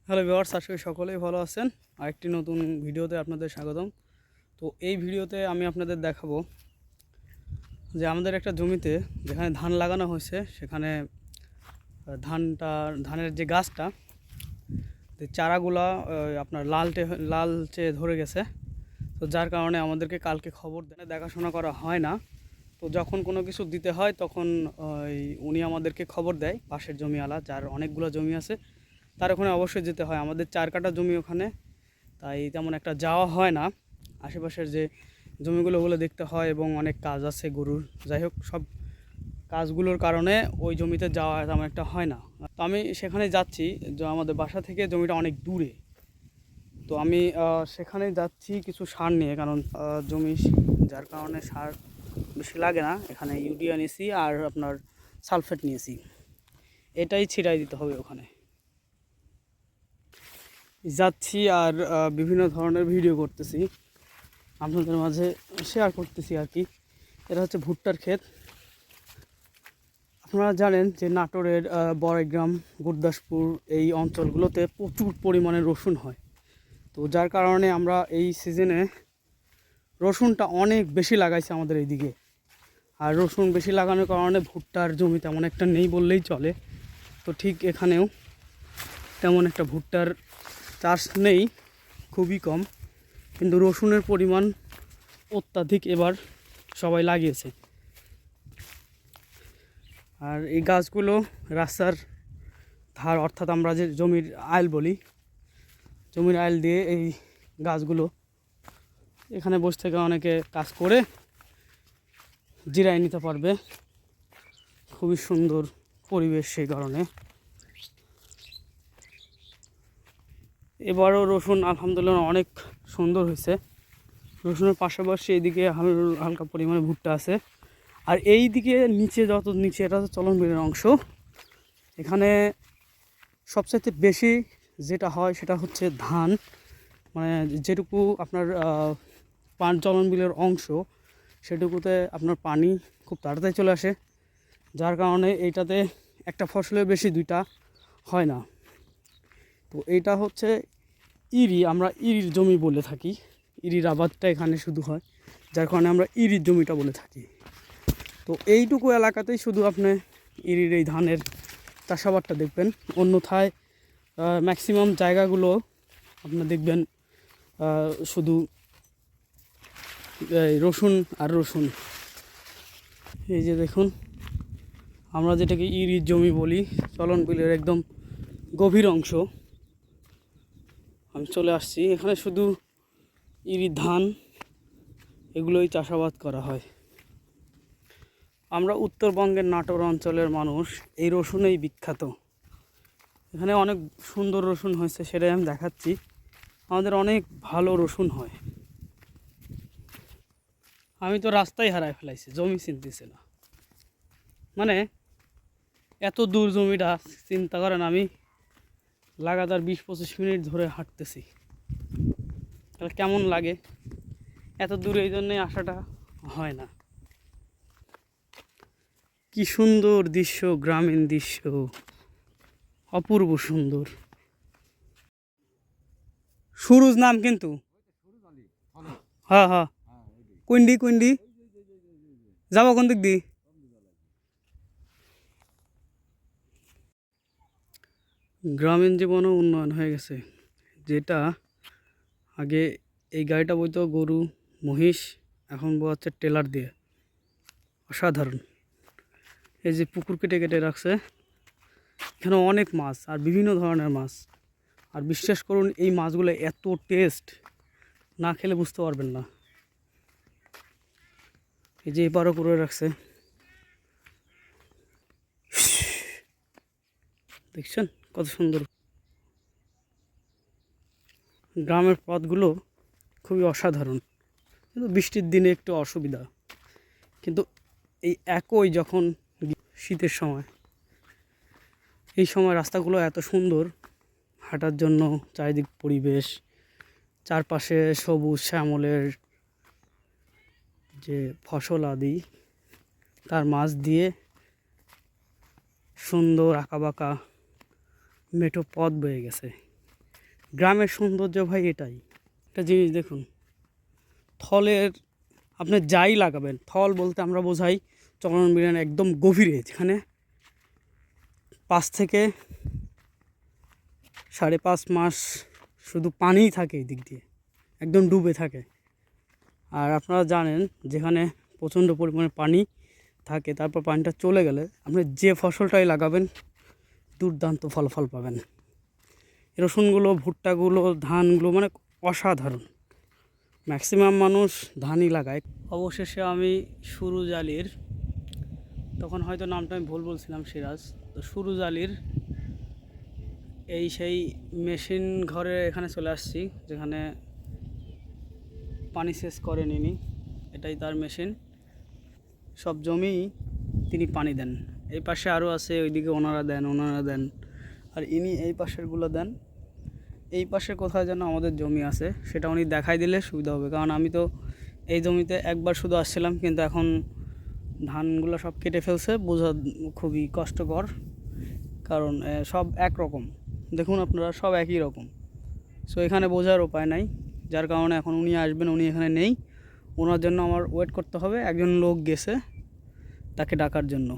Hello viewers, আশা করি সকলেই ভালো আছেন। আরেকটি নতুন ভিডিওতে আপনাদের স্বাগতম। তো এই ভিডিওতে আমি আপনাদের দেখাবো যে আমাদের একটা জমিতে যেখানে ধান লাগানো হয়েছে সেখানে ধানের যে গাছটা চারাগুলা আপনার লালচে ধরে গেছে। তো যার কারণে আমাদেরকে কালকে খবর দেখাশোনা করা হয় না। তো যখন কোনো কিছু দিতে হয় তখন উনি আমাদেরকে খবর দেয়, পাশের জমিওয়ালা যার অনেকগুলো জমি আছে তার ওখানে অবশ্যই যেতে হয়। আমাদের 4 কাঠা জমি ওখানে, তাই তেমন একটা যাওয়া হয় না। আশেপাশের যে জমিগুলো দেখতে হয় এবং অনেক কাজ আছে গরুর, যাই হোক সব কাজগুলোর কারণে ওই জমিতে যাওয়া তেমন একটা হয় না। তো আমি সেখানে যাচ্ছি, যে আমাদের বাসা থেকে জমিটা অনেক দূরে। তো আমি সেখানে যাচ্ছি কিছু সার নিয়ে, কারণ জমি যার কারণে সার বেশি লাগে না। এখানে ইউরিয়া নিয়েছি আর আপনার সালফেট নিয়েছি, এটাই ছিটাই দিতে হবে ওখানে। যাচ্ছি আর বিভিন্ন ধরনের ভিডিও করতেছি, আপনাদের মাঝে শেয়ার করতেছি আর কি। এটা হচ্ছে ভুট্টার ক্ষেত। আপনারা জানেন যে নাটোরের বড়াইগ্রাম, গুরদাসপুর এই অঞ্চলগুলোতে প্রচুর পরিমাণে রসুন হয়। তো যার কারণে আমরা এই সিজনে রসুনটা অনেক বেশি লাগাইছি আমাদের এইদিকে। আর রসুন বেশি লাগানোর কারণে ভুট্টার জমি তেমন একটা নেই বললেই চলে। তো ঠিক এখানেও তেমন একটা ভুট্টার চাষ নেই, খুবই কম, কিন্তু রসুনের পরিমাণ অত্যাধিক এবার সবাই লাগিয়েছে। আর এই গাছগুলো রাস্তার ধার, অর্থাৎ আমরা যে জমির আইল বলি, জমির আইল দিয়ে এই গাছগুলো এখানে বসে থেকে অনেকে কাজ করে জিরায় নিতে পারবে। খুবই সুন্দর পরিবেশ, সেই কারণে এবারও রসুন আলহামদুলিল্লাহ অনেক সুন্দর হয়েছে। রসুনের পাশাপাশি এইদিকে হালকা পরিমাণে ভুট্টা আছে। আর এই দিকে নিচে, যত নিচে, এটা হচ্ছে চলন বিলের অংশ। এখানে সবচাইতে বেশি যেটা হয় সেটা হচ্ছে ধান, মানে যেটুকু আপনার চলন বিলের অংশ সেটুকুতে আপনার পানি খুব তাড়াতাড়ি চলে আসে, যার কারণে এইটাতে একটা ফসলের বেশি দুইটা হয় না। তো এইটা হচ্ছে আমরা ইরির জমি বলে থাকি। ইরির আবাদটা এখানে শুধু হয়, যার কারণে আমরা ইরির জমিটা বলে থাকি। তো এইটুকু এলাকাতেই শুধু আপনি ইরির এই ধানের চাষাবাদটা দেখবেন। অন্যথায় ম্যাক্সিমাম জায়গাগুলো আপনি দেখবেন শুধু রসুন আর রসুন। এই যে দেখুন, আমরা যেটাকে ইরির জমি বলি, চলন বিলের একদম গভীর অংশ, আমি চলে আসছি। এখানে শুধু ইরির ধান এগুলোই চাষাবাদ করা হয়। আমরা উত্তরবঙ্গের নাটোর অঞ্চলের মানুষ, এই রসুনেই বিখ্যাত। এখানে অনেক সুন্দর রসুন হয়েছে, সেটাই আমি দেখাচ্ছি। আমাদের অনেক ভালো রসুন হয়। আমি তো রাস্তায় হারায় ফেলাইছি, জমি চিনতেছি না। মানে এত দূর জমিটা, চিন্তা করেন, আমি লাগাতার 20-25 মিনিট ধরে হাঁটতেছি, তাহলে কেমন লাগে। এত দূরে এই জন্যই আসাটা হয় না। কি সুন্দর দৃশ্য, গ্রামীণ দৃশ্য, অপূর্ব সুন্দর। সুরুজ নাম কিন্তু। হ্যাঁ হ্যাঁ, কুন্ডি কুন্ডি যাবো কোন দিক দিয়ে? গ্রামীণ জীবনও উন্নয়ন হয়ে গেছে। যেটা আগে এই গাড়িটা বইতো গরু মহিষ, এখন বোয়াচ্ছে টেলার দিয়ে। অসাধারণ। এই যে পুকুর কেটে কেটে রাখছে, এখানে অনেক মাছ আর বিভিন্ন ধরনের মাছ। আর বিশ্বাস করুন, এই মাছগুলো এত টেস্ট, না খেলে বুঝতে পারবেন না। এই যে এপারও করে রাখছে, দেখছেন কত সুন্দর। গ্রামের পথগুলো খুবই অসাধারণ, কিন্তু বৃষ্টির দিনে একটু অসুবিধা। কিন্তু এই একই যখন শীতের সময়, এই সময় রাস্তাগুলো এত সুন্দর হাঁটার জন্য, চারিদিক পরিবেশ, চারপাশে সবুজ শ্যামলের যে ফসল আদি, তার মাছ দিয়ে সুন্দর আঁকাবাঁকা মেঠো পথ বয়ে গেছে। গ্রামের সৌন্দর্য ভাই এটাই। একটা জিনিস দেখুন, থলের আপনি যাই লাগাবেন, থল বলতে আমরা বোঝাই চলন বিলের একদম গভীরে, যেখানে 5 থেকে 5.5 মাস শুধু পানিই থাকে এই দিক দিয়ে, একদম ডুবে থাকে। আর আপনারা জানেন যেখানে প্রচণ্ড পরিমাণে পানি থাকে, তারপর পানিটা চলে গেলে আপনি যে ফসলটাই লাগাবেন দুর্দান্ত ফলাফল পাবেন। রসুনগুলো, ভুট্টাগুলো, ধানগুলো মানে অসাধারণ। ম্যাক্সিমাম মানুষ ধানই লাগায়। অবশেষে আমি সুরুজ আলীর, তখন হয়তো নামটা আমি ভুল বলছিলাম, সিরাজ, তো সুরুজ আলীর এই সেই মেশিন ঘরে এখানে চলে আসছি, যেখানে পানি সেচ করেন ইনি। এটাই তার মেশিন, সব জমি তিনি পানি দেন। এই পাশে আরও আছে, ওইদিকে ওনারা দেন, আর ইনি এই পাশেরগুলো দেন। এই পাশে কোথায় যেন আমাদের জমি আছে, সেটা উনি দেখাই দিলে সুবিধা হবে, কারণ আমি তো এই জমিতে একবার শুধু আসছিলাম, কিন্তু এখন ধানগুলো সব কেটে ফেলছে, বোঝা খুবই কষ্টকর, কারণ সব একরকম, দেখুন আপনারা সব একই রকম। সো এখানে বোঝার উপায় নাই, যার কারণে এখন উনি আসবেন, উনি এখানে নেই, ওনার জন্য আমার ওয়েট করতে হবে। একজন লোক গেছে তাকে ডাকার জন্য।